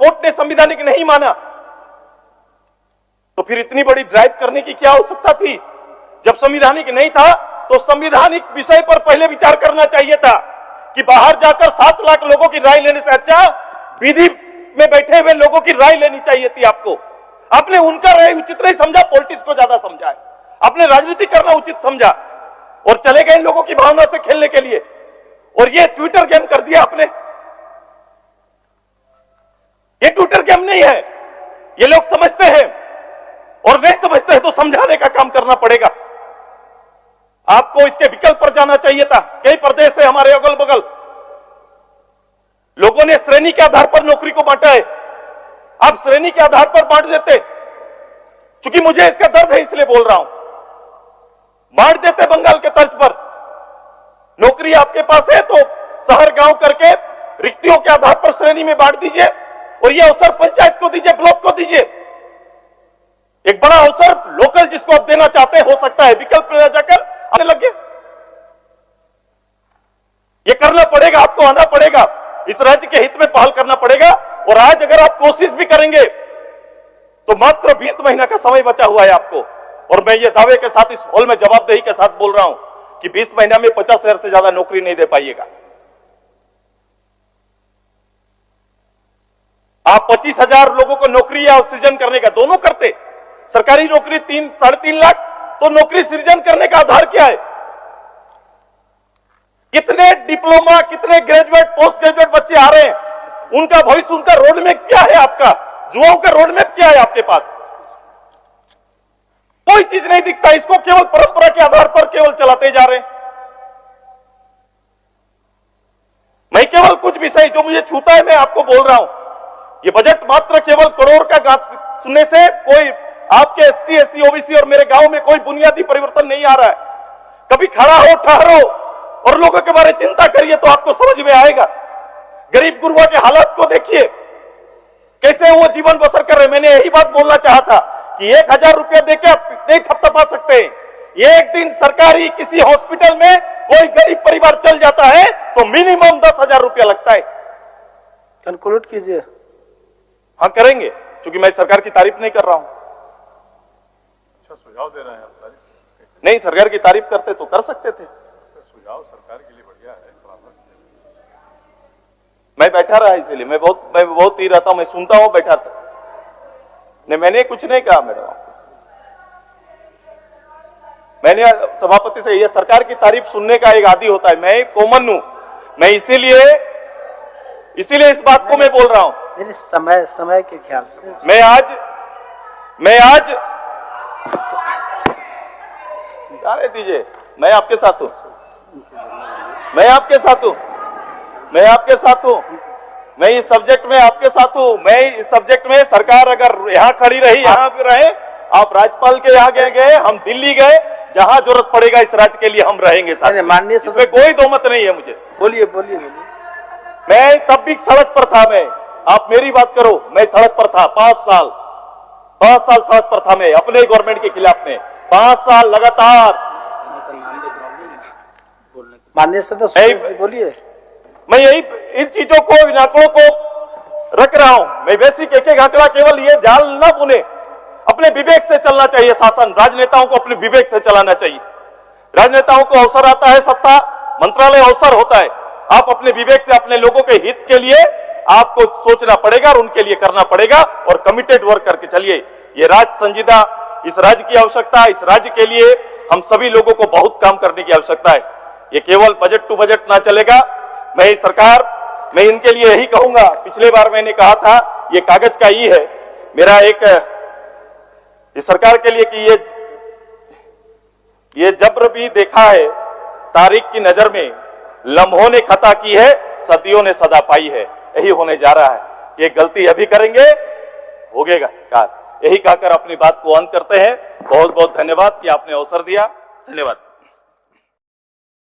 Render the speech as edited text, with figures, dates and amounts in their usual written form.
Court ने संवैधानिक नहीं माना, तो फिर इतनी बड़ी ड्राइव करने की क्या आवश्यकता थी? जब संवैधानिक नहीं था तो संवैधानिक विषय पर पहले विचार करना चाहिए था कि बाहर जाकर 7 लाख लोगों की राय लेने से अच्छा विधि में बैठे हुए लोगों की राय लेनी चाहिए थी आपको। आपने उनका राय उचित नहीं समझा, पॉलिटिक्स को ज्यादा समझा है। आपने राजनीति करना उचित समझा और चले गए लोगों की भावना से खेलने के लिए, और ये ट्विटर गेम कर दिया आपने। ये ट्विटर गेम नहीं है, ये लोग समझते हैं, और नहीं समझते हैं तो समझाने का काम करना पड़ेगा। आपको इसके विकल्प पर जाना चाहिए था। कई प्रदेश है हमारे अगल बगल, लोगों ने श्रेणी के आधार पर नौकरी को बांटा है। आप श्रेणी के आधार पर बांट देते, क्योंकि मुझे इसका दर्द है इसलिए बोल रहा हूं, बांट देते बंगाल के तर्ज पर। नौकरी आपके पास है तो शहर गांव करके रिक्तियों के आधार पर श्रेणी में बांट दीजिए, और यह अवसर पंचायत को दीजिए, ब्लॉक को दीजिए। एक बड़ा अवसर लोकल जिसको आप देना चाहते हैं हो सकता है, विकल्प ले जाकर आने लगे। ये करना पड़ेगा, आपको आना पड़ेगा, इस राज्य के हित में पहल करना पड़ेगा। और आज अगर आप कोशिश भी करेंगे तो मात्र 20 महीना का समय बचा हुआ है आपको, और मैं ये दावे के साथ इस हॉल में जवाबदेही के साथ बोल रहा हूं कि 20 महीना में 50,000 से ज्यादा नौकरी नहीं दे पाइएगा। आप 25,000 लोगों को नौकरी या सृजन करने का दोनों करते, सरकारी नौकरी 3-3.5 लाख, तो नौकरी सृजन करने का आधार क्या है? कितने डिप्लोमा, कितने ग्रेजुएट, पोस्ट ग्रेजुएट बच्चे आ रहे हैं, उनका भविष्य, उनका रोड मैप क्या है? आपका युवाओं का रोड मैप क्या है आपके पास? कोई चीज नहीं दिखता, इसको केवल परंपरा के आधार पर केवल चलाते जा रहे हैं। मैं केवल कुछ विषय जो मुझे छूता है मैं आपको बोल रहा हूं। ये बजट मात्र केवल करोड़ का सुनने से कोई आपके एसटी, एससी, ओबीसी और मेरे गांव में कोई बुनियादी परिवर्तन नहीं आ रहा है। कभी खड़ा हो, ठहरो और लोगों के बारे में चिंता करिए तो आपको समझ में आएगा। गरीब गुरबा के हालात को देखिए, कैसे वो जीवन बसर कर रहे। मैंने यही बात बोलना चाहा था कि 1,000 रुपया देके आप नहीं थपथपा सकते हैं। एक दिन सरकारी किसी हॉस्पिटल में कोई गरीब परिवार चल जाता है तो मिनिमम 10,000 रुपया लगता है। कंक्लूड कीजिए। हाँ करेंगे, क्योंकि मैं सरकार की तारीफ नहीं कर रहा हूं। अच्छा सुझाव दे रहे हैं आप, तारीफ नहीं, सरकार की तारीफ करते तो कर सकते थे। सुझाव सरकार के लिए बढ़िया है। मैं बैठा रहा इसीलिए, मैं बहुत ही रहता हूं, मैं सुनता हूं, बैठा था। नहीं, मैंने कुछ नहीं कहा मैडम। मैंने सभापति से, यह सरकार की तारीफ सुनने का एक आदी होता है, मैं कॉमन हूं, मैं इसीलिए इस बात को मैं बोल रहा हूं। समय के ख्याल से मैं आज जाने दीजिए, मैं आपके साथ हूं, मैं आपके साथ हूं, मैं आपके साथ हूं, मैं इस सब्जेक्ट में आपके साथ हूं। मैं इस सब्जेक्ट में सरकार अगर यहां खड़ी रही, यहां पे रहे, आप राज्यपाल के यहां गए, हम दिल्ली गए, जहां जरूरत पड़ेगा इस राज्य के लिए हम रहेंगे साथ। माननीय इसमें कोई दो मत नहीं है मुझे। बोलिए। मैं तब भी सड़क पर था, मैं, आप मेरी बात करो, मैं सड़क पर था 5 साल सड़क पर था मैं, अपने गवर्नमेंट के खिलाफ में 5 साल लगातार। माननीय सदस्य बोलिए। मैं यही इन चीजों को, इन आंकड़ों को रख रहा हूं। मैं बेसिक एक आंकड़ा केवल ये जाल न बुने, अपने विवेक से चलना चाहिए शासन। राजनेताओं को अपने विवेक से चलाना चाहिए। राजनेताओं को अवसर आता है, सत्ता मंत्रालय अवसर होता है। आप अपने विवेक से अपने लोगों के हित के लिए आपको सोचना पड़ेगा और उनके लिए करना पड़ेगा, और कमिटेड वर्क करके चलिए। ये राज्य संजीदा, इस राज्य की आवश्यकता है, इस राज्य के लिए हम सभी लोगों को बहुत काम करने की आवश्यकता है। ये केवल बजट टू बजट ना चलेगा। मैं इनके लिए यही कहूंगा, पिछले बार मैंने कहा था ये कागज का ई है मेरा एक इस सरकार के लिए कि ये जब्र भी देखा है तारीख की नजर में, लम्हों ने खता की है, सदियों ने सदा पाई है। यही होने जा रहा है। ये गलती अभी करेंगे, होगेगा कार। यही कहकर अपनी बात को अंत करते हैं। बहुत बहुत धन्यवाद कि आपने अवसर दिया। धन्यवाद।